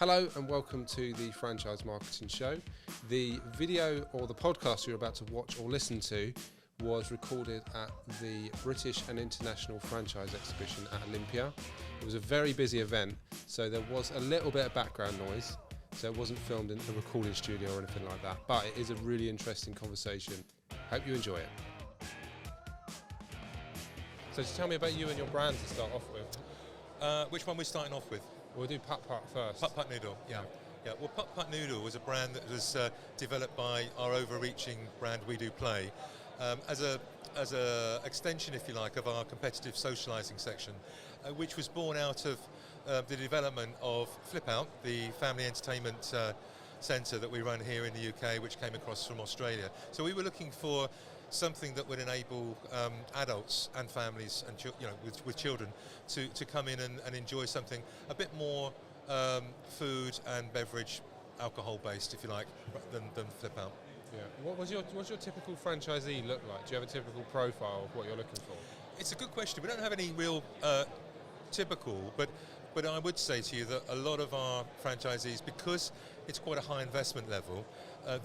Hello and welcome to the Franchise Marketing Show. The video or the podcast you're about to watch or listen to was recorded at the British and International Franchise Exhibition at Olympia. It was a very busy event, so there was a little bit of background noise, so it wasn't filmed in a recording studio or anything like that, but it is a really interesting conversation. Hope you enjoy it. So just tell me about you and your brand to start off with. Which one we're starting off with? We'll do Putt Putt first. Putt Putt Noodle, yeah. Well, Putt Putt Noodle was a brand that was developed by our overreaching brand We Do Play as a extension, if you like, of our competitive socialising section, which was born out of the development of Flip Out, the family entertainment centre that we run here in the UK, which came across from Australia. So we were looking for something that would enable adults and families and with children to come in and enjoy something a bit more food and beverage, alcohol based, if you like, than Flip Out. Yeah. What's your typical franchisee look like? Do you have a typical profile of what you're looking for? It's a good question. We don't have any real typical, but I would say to you that a lot of our franchisees, because it's quite a high investment level,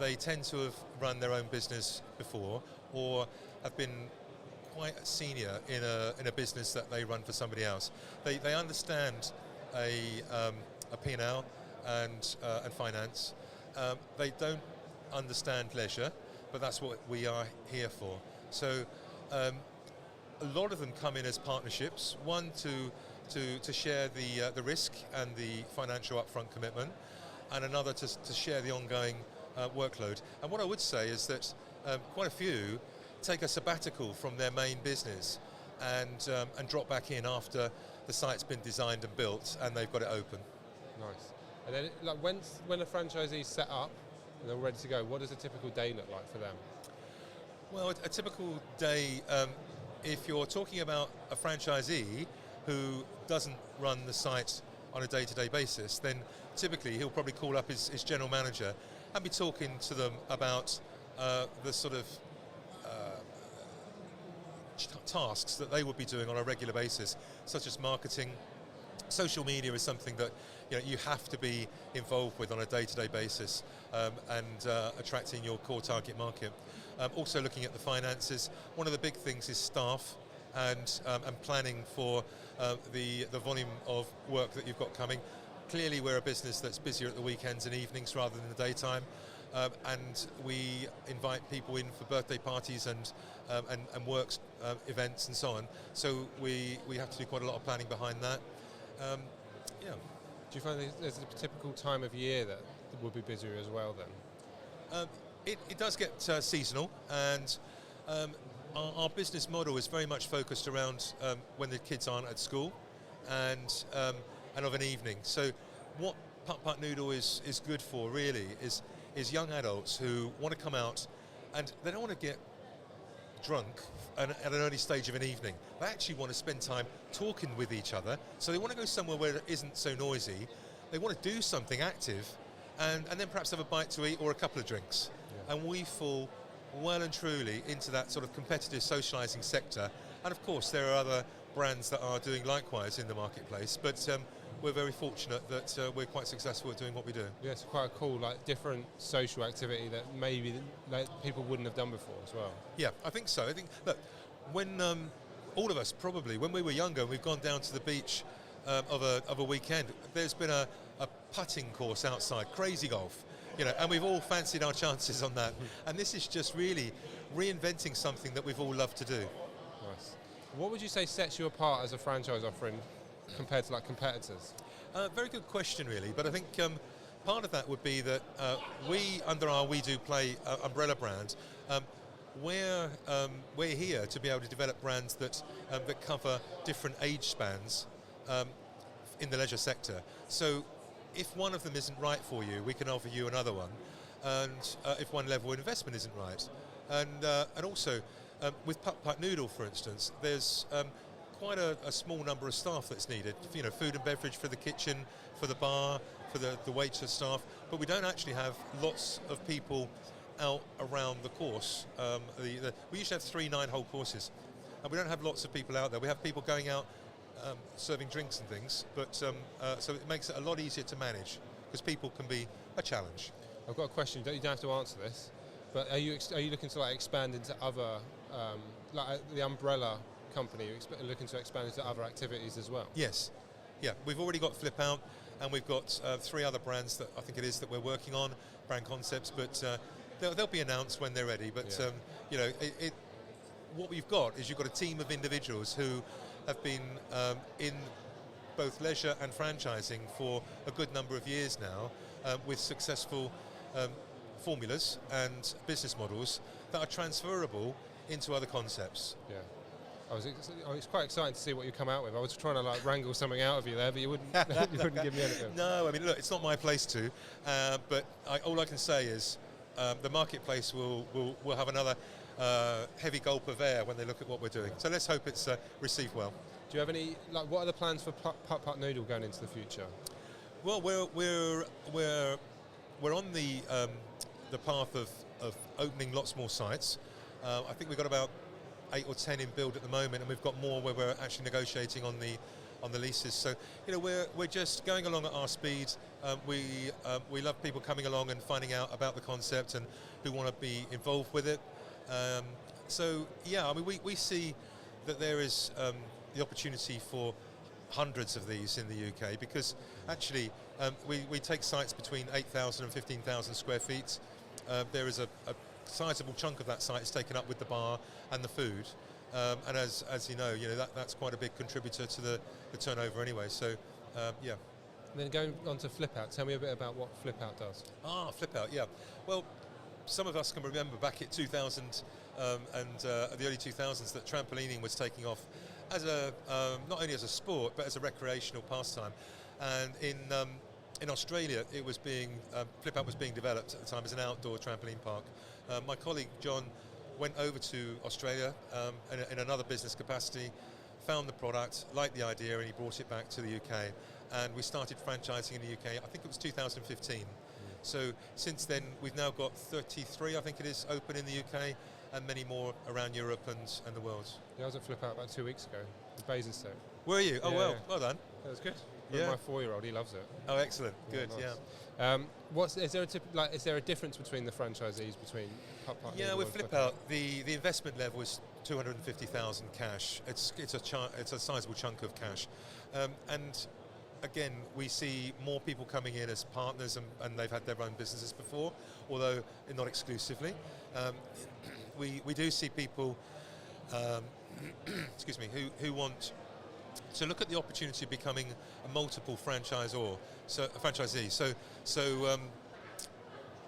they tend to have run their own business before or have been quite senior in a business that they run for somebody else. They understand a P&L and finance. They don't understand leisure, but that's what we are here for. So a lot of them come in as partnerships, one to share the risk and the financial upfront commitment, and another to share the ongoing workload. And what I would say is that quite a few take a sabbatical from their main business and drop back in after the site's been designed and built and they've got it open. Nice. And then, like, when a franchisee's set up and they're ready to go, what does a typical day look like for them? Well, a typical day, if you're talking about a franchisee who doesn't run the site on a day-to-day basis, then typically he'll probably call up his general manager and be talking to them about the sort of tasks that they would be doing on a regular basis, such as marketing. Social media is something that you have to be involved with on a day-to-day basis, and attracting your core target market. Also looking at the finances. One of the big things is staff and planning for the volume of work that you've got coming. Clearly we're a business that's busier at the weekends and evenings rather than the daytime, and we invite people in for birthday parties and works events and so on. So we have to do quite a lot of planning behind that. Do you find there's a typical time of year that would be busier as well then? It does get seasonal, and our business model is very much focused around when the kids aren't at school and of an evening. So what Putt Putt Noodle is good for really is young adults who want to come out and they don't want to get drunk at an early stage of an evening. They actually want to spend time talking with each other, so they want to go somewhere where it isn't so noisy. They want to do something active and then perhaps have a bite to eat or a couple of drinks. Yeah. And we fall well and truly into that sort of competitive socialising sector, and of course there are other brands that are doing likewise in the marketplace, but we're very fortunate that we're quite successful at doing what we do. Yeah, it's quite a cool, different social activity that maybe people wouldn't have done before as well. Yeah, I think so. I think, look, when all of us probably, when we were younger, we've gone down to the beach of a weekend, there's been a putting course outside, crazy golf, and we've all fancied our chances on that. And this is just really reinventing something that we've all loved to do. Nice. What would you say sets you apart as a franchise offering compared to competitors? Very good question, really. But I think part of that would be that we, under our We Do Play umbrella brand, we're here to be able to develop brands that cover different age spans in the leisure sector. So if one of them isn't right for you, we can offer you another one. And if one level of investment isn't right, and also with Putt Putt Noodle, for instance, there's quite a small number of staff that's needed. Food and beverage for the kitchen, for the bar, for the waitress staff. But we don't actually have lots of people out around the course. We usually have 3 9-hole courses, and we don't have lots of people out there. We have people going out serving drinks and things, but so it makes it a lot easier to manage. because people can be a challenge. I've got a question. You don't have to answer this, but are you looking to like expand into other like the umbrella company? Are you looking to expand into other activities as well? Yes, yeah. We've already got Flip Out, and we've got 3 other brands that I think it is that we're working on, brand concepts, but they'll be announced when they're ready. But you know, what we've got is you've got a team of individuals who have been in both leisure and franchising for a good number of years now, with successful formulas and business models that are transferable into other concepts. Yeah. It's quite exciting to see what you come out with. I was trying to like wrangle something out of you there, but you wouldn't you wouldn't give me anything. No, I mean, look, it's not my place to, but all I can say is the marketplace will have another heavy gulp of air when they look at what we're doing. So let's hope it's received well. Do you have any, like, what are the plans for Putt Putt Noodle going into the future? Well, we're on the path of opening lots more sites. I think we've got about 8 or 10 in build at the moment, and we've got more where we're actually negotiating on the leases. So, you know, we're just going along at our speed. We love people coming along and finding out about the concept and who want to be involved with it. So yeah, I mean, we see that there is the opportunity for hundreds of these in the UK, because actually we take sites between 8,000 and 15,000 square feet. There is a sizable chunk of that site is taken up with the bar and the food, and as you know, that's quite a big contributor to the turnover anyway. So yeah. And then going on to Flip Out, tell me a bit about what Flip Out does. Flip Out, yeah. Well, some of us can remember back in 2000 and the early 2000s that trampolining was taking off as not only as a sport but as a recreational pastime. And in Australia, it was Flip Out was being developed at the time as an outdoor trampoline park. My colleague John went over to Australia in another business capacity, found the product, liked the idea, and he brought it back to the UK. And we started franchising in the UK. I think it was 2015. So since then, we've now got 33, I think it is, open in the UK, and many more around Europe and the world. Yeah, I was at Flip Out about 2 weeks ago in Basingstoke. Were you? Oh, yeah, well, yeah. Well done. That was good. Yeah. My 4-year-old, he loves it. Oh, excellent. Good, nice. Yeah. Is there a difference between the franchisees between Putt Putt? Yeah, with Flip Out, the investment level is 250,000 cash. It's a sizable chunk of cash, and again, we see more people coming in as partners, and they've had their own businesses before, although not exclusively. We do see people, excuse me, who want to look at the opportunity of becoming a multiple franchisee. So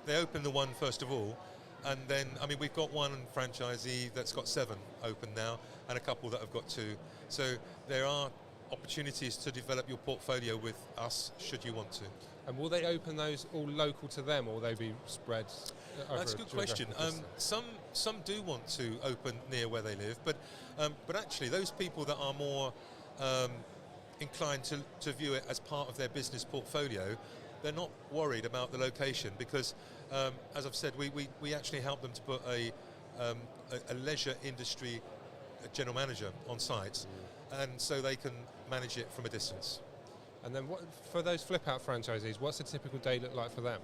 they open the one first of all, and then, I mean, we've got one franchisee that's got 7 open now, and a couple that have got 2. So there are opportunities to develop your portfolio with us, should you want to. And will they open those all local to them, or will they be spread over? That's a good question. Some do want to open near where they live, but actually those people that are more inclined to view it as part of their business portfolio, they're not worried about the location, because as I've said, we actually help them to put a leisure industry general manager on site, and so they can manage it from a distance. And then for those Flip Out franchisees, what's a typical day look like for them?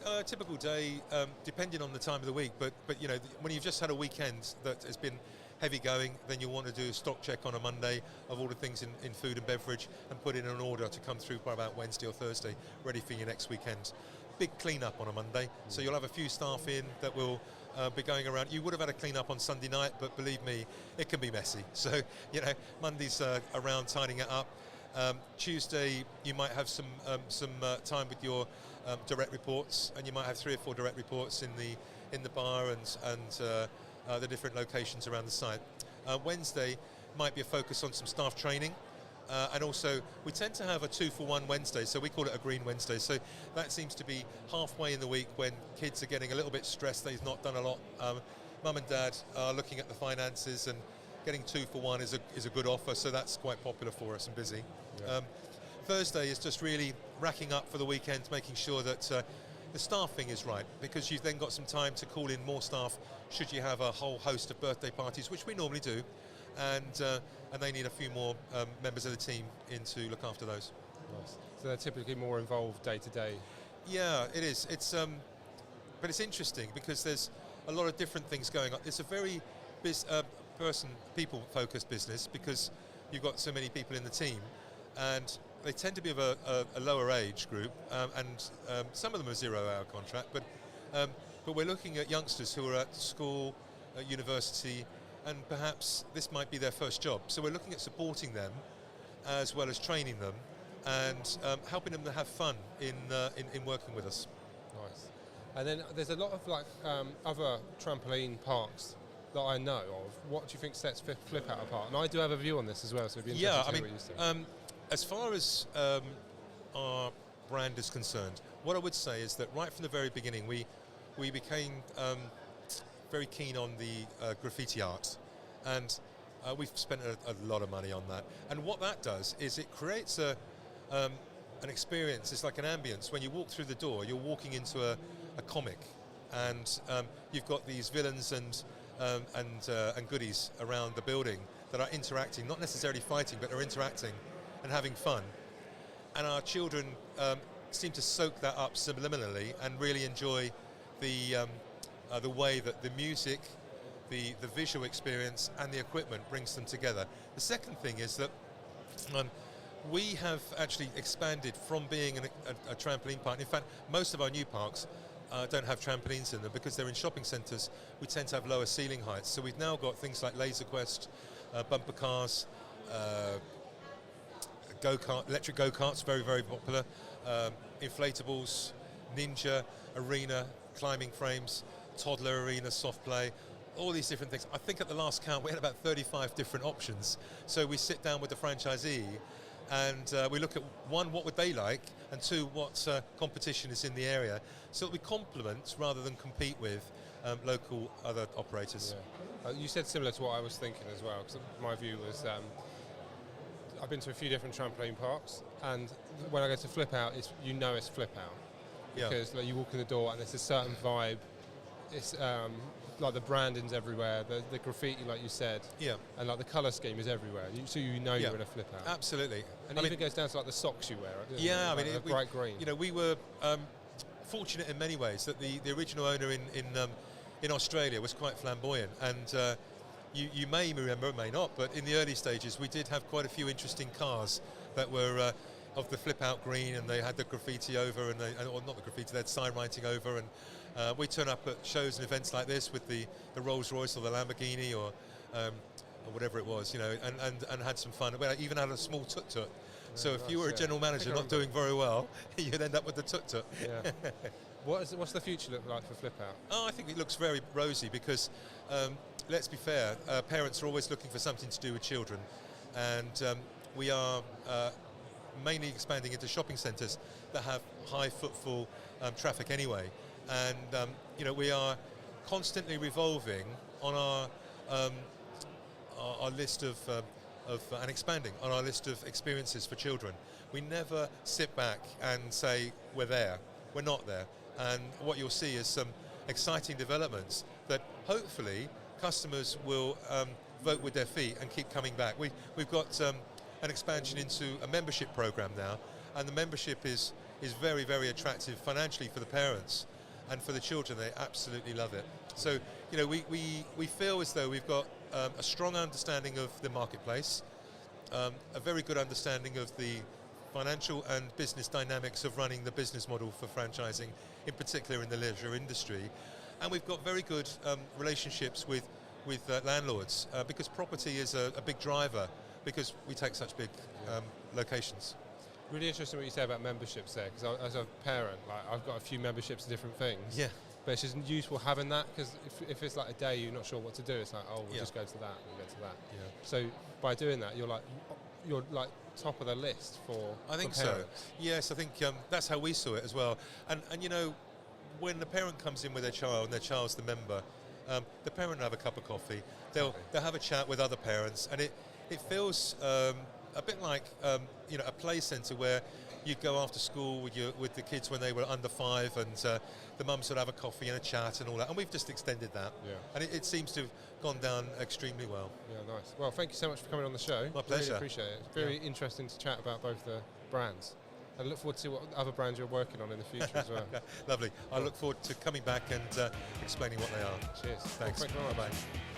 A typical day, depending on the time of the week, but you know, when you've just had a weekend that has been heavy going, then you want to do a stock check on a Monday of all the things in food and beverage, and put in an order to come through by about Wednesday or Thursday, ready for your next weekend. Big clean up on a Monday, so you'll have a few staff in that will be going around. You would have had a clean up on Sunday night, but believe me, it can be messy. So, you know, Monday's around tidying it up. Tuesday, you might have some time with your direct reports, and you might have 3 or 4 direct reports in the bar and the different locations around the site. Wednesday might be a focus on some staff training, and also we tend to have a 2-for-1 Wednesday, so we call it a green Wednesday. So that seems to be halfway in the week when kids are getting a little bit stressed. They've not done a lot. Mum and Dad are looking at the finances, and getting 2-for-1 is a good offer, so that's quite popular for us and busy. Yeah. Thursday is just really racking up for the weekend, making sure that the staffing is right, because you've then got some time to call in more staff should you have a whole host of birthday parties, which we normally do, and they need a few more members of the team in to look after those. Nice. So they're typically more involved day to day. Yeah, it is. But it's interesting because there's a lot of different things going on. It's a very people-focused business because you've got so many people in the team, and they tend to be of a lower age group, and some of them are 0-hour contract, but we're looking at youngsters who are at school, at university, and perhaps this might be their first job. So we're looking at supporting them as well as training them and helping them to have fun in working with us. Nice. And then there's a lot of other trampoline parks that I know of. What do you think sets Flip Out apart? And I do have a view on this as well, so it'd be interesting to hear what you say. As far as our brand is concerned, what I would say is that right from the very beginning, we became very keen on the graffiti art, and we've spent a lot of money on that. And what that does is it creates an experience. It's like an ambience. When you walk through the door, you're walking into a comic, and you've got these villains and goodies around the building that are interacting, not necessarily fighting, but are interacting and having fun. And our children seem to soak that up subliminally and really enjoy the way that the music, the visual experience and the equipment brings them together. The second thing is that we have actually expanded from being a trampoline park. In fact, most of our new parks don't have trampolines in them because they're in shopping centres. We tend to have lower ceiling heights. So we've now got things like Laser Quest, bumper cars, electric go-karts, very, very popular, inflatables, ninja, arena, climbing frames, toddler arena, soft play, all these different things. I think at the last count we had about 35 different options. So we sit down with the franchisee and we look at, one, what would they like, and two, what competition is in the area, so that we complement rather than compete with local other operators. Yeah. You said similar to what I was thinking as well, because my view was I've been to a few different trampoline parks, and when I go to Flip Out, it's Flip Out. Because you walk in the door and there's a certain vibe. It's like the branding's everywhere, the graffiti, like you said, and like the colour scheme is everywhere. So you're in a Flip Out. Absolutely. And it goes down to like the socks you wear. Yeah, bright green. We were fortunate in many ways that the original owner in Australia was quite flamboyant, and you may remember, may not, but in the early stages we did have quite a few interesting cars that were of the Flip Out green, and they had the graffiti over, or not the graffiti, they had sign writing over, and we turn up at shows and events like this with the Rolls Royce or the Lamborghini or whatever it was, and had some fun. We even had a small tuk-tuk. So if you were a general manager not doing very well, you'd end up with the tuk-tuk. Yeah. What's the future look like for Flip Out? Oh, I think it looks very rosy because, let's be fair, parents are always looking for something to do with children, and we are mainly expanding into shopping centres that have high footfall traffic anyway, and we are constantly revolving on our list of and expanding on our list of experiences for children. We never sit back and say we're there. We're not there. And what you'll see is some exciting developments that hopefully customers will vote with their feet and keep coming back. We've got an expansion into a membership program now, and the membership is very, very attractive financially for the parents, and for the children they absolutely love it. So we feel as though we've got a strong understanding of the marketplace, a very good understanding of the financial and business dynamics of running the business model for franchising, in particular in the leisure industry, and we've got very good relationships with landlords because property is a big driver, because we take such big locations. Really interesting what you say about memberships there, because as a parent, I've got a few memberships of different things. Yeah. But it's just useful having that, because if it's like a day you're not sure what to do, it's like, we'll just go to that, we'll go to that. Yeah. So by doing that, you're like top of the list for I think for parents. so. Yes, I think that's how we saw it as well. And when the parent comes in with their child and their child's the member, the parent will have a cup of coffee. They'll have a chat with other parents, and it feels a bit like a play centre where you'd go after school with the kids when they were under 5, and the mums would have a coffee and a chat and all that. And we've just extended that. Yeah. And it seems to have gone down extremely well. Yeah, nice. Well, thank you so much for coming on the show. My pleasure. Really appreciate it. It's very interesting to chat about both the brands. I look forward to see what other brands you're working on in the future as well. Lovely. I look forward to coming back and explaining what they are. Cheers. Thanks. Well, thank you very much. Bye.